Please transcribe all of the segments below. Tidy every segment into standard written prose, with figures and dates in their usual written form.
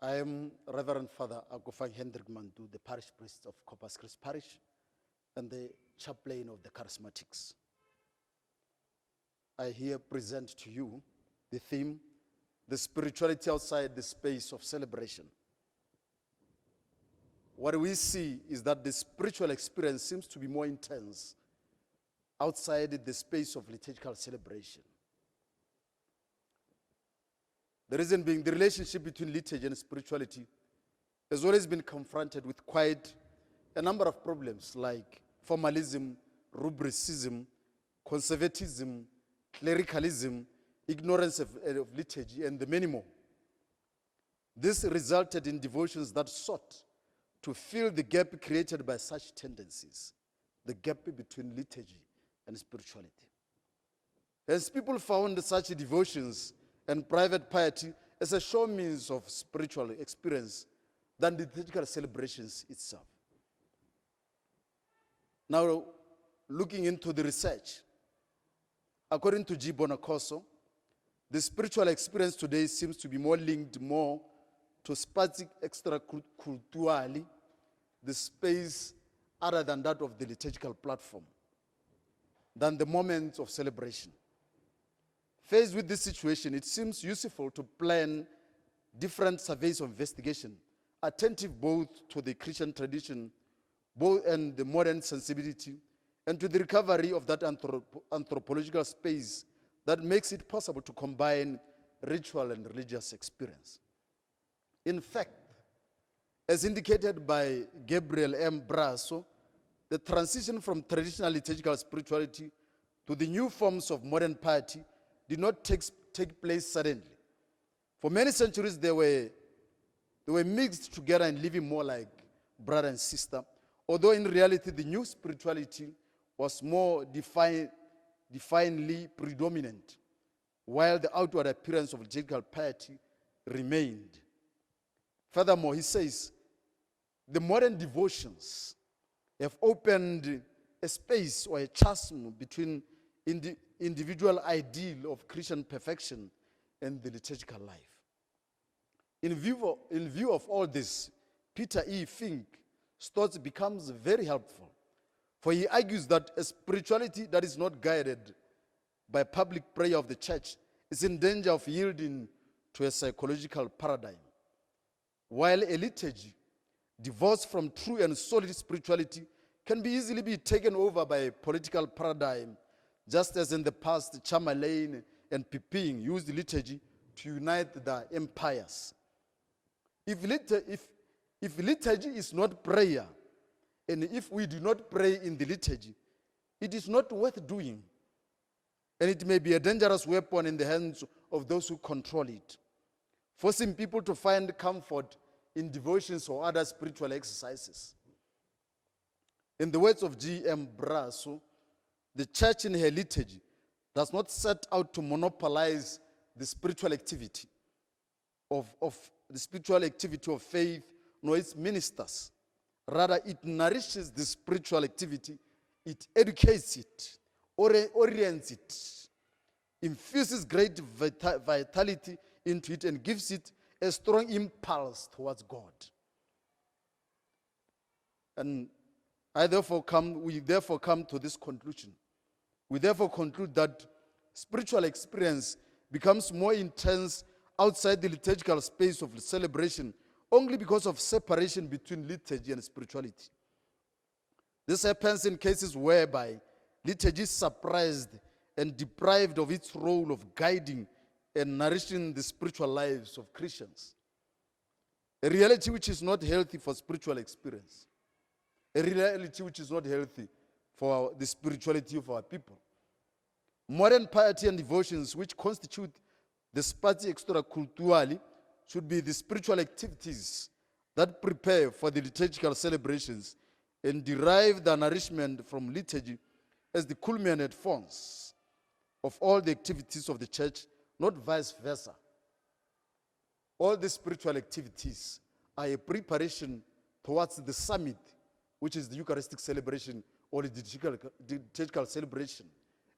I am Reverend Father Akofang Mandu, the parish priest of Corpus Christi Parish and the chaplain of the Charismatics. I here present to you the theme, the spirituality outside the space of celebration. What we see is that the spiritual experience seems to be more intense outside the space of liturgical celebration. The reason being, the relationship between liturgy and spirituality has always been confronted with quite a number of problems like formalism, rubricism, conservatism, clericalism, ignorance of liturgy, and the many more. This resulted in devotions that sought to fill the gap created by such tendencies, the gap between liturgy and spirituality. As people found such devotions and private piety as a sure means of spiritual experience than the liturgical celebrations itself. Now, looking into the research, according to G. Bonacoso, the spiritual experience today seems to be more linked more to spazic extraculturally, the space other than that of the liturgical platform, than the moments of celebration. Faced with this situation, it seems useful to plan different surveys of investigation, attentive both to the Christian tradition and the modern sensibility, and to the recovery of that anthropological space that makes it possible to combine ritual and religious experience. In fact, as indicated by Gabriel M. Brasso, the transition from traditional liturgical spirituality to the new forms of modern piety did not take place suddenly. For many centuries, they were mixed together and living more like brother and sister, although in reality, the new spirituality was more definedly predominant, while the outward appearance of liturgical piety remained. Furthermore, he says, the modern devotions have opened a space or a chasm between the individual ideal of Christian perfection and the liturgical life. In view of all this, Peter E. Fink's thoughts becomes very helpful, for he argues that a spirituality that is not guided by public prayer of the church is in danger of yielding to a psychological paradigm, while a liturgy divorced from true and solid spirituality can be easily be taken over by a political paradigm, just as in the past Chamberlain and Piping used liturgy to unite the empires. If liturgy is not prayer, and if we do not pray in the liturgy, it is not worth doing. And it may be a dangerous weapon in the hands of those who control it, forcing people to find comfort in devotions or other spiritual exercises. In the words of G. M. Brasso, the church in her liturgy does not set out to monopolize the spiritual activity of faith, nor its ministers. Rather, it nourishes the spiritual activity, it educates it, orients it, infuses great vitality into it, and gives it a strong impulse towards God. And we therefore come to this conclusion. We therefore conclude that spiritual experience becomes more intense outside the liturgical space of celebration only because of separation between liturgy and spirituality. This happens in cases whereby liturgy is suppressed and deprived of its role of guiding and nourishing the spiritual lives of Christians. A reality which is not healthy for spiritual experience. A reality which is not healthy for the spirituality of our people. Modern piety and devotions which constitute the spati extraculturally should be the spiritual activities that prepare for the liturgical celebrations and derive the nourishment from liturgy as the culminant forms of all the activities of the church, not vice versa. All the spiritual activities are a preparation towards the summit, which is the Eucharistic celebration or the liturgical celebration.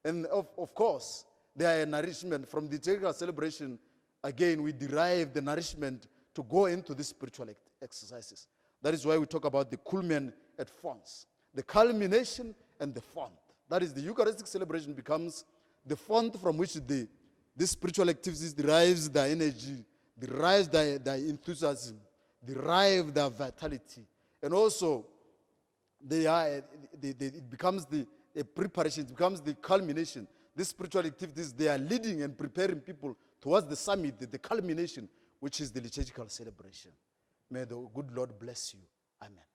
And of course, there are a nourishment from the liturgical celebration. Again, we derive the nourishment to go into these spiritual exercises. That is why we talk about the culmen at font, the culmination and the font. That is, the Eucharistic celebration becomes the font from which these spiritual activities derives their energy, derives their enthusiasm, derive their vitality. And also, it becomes a preparation, it becomes the culmination. These spiritual activities, they are leading and preparing people towards the summit, the culmination, which is the liturgical celebration. May the good Lord bless you. Amen.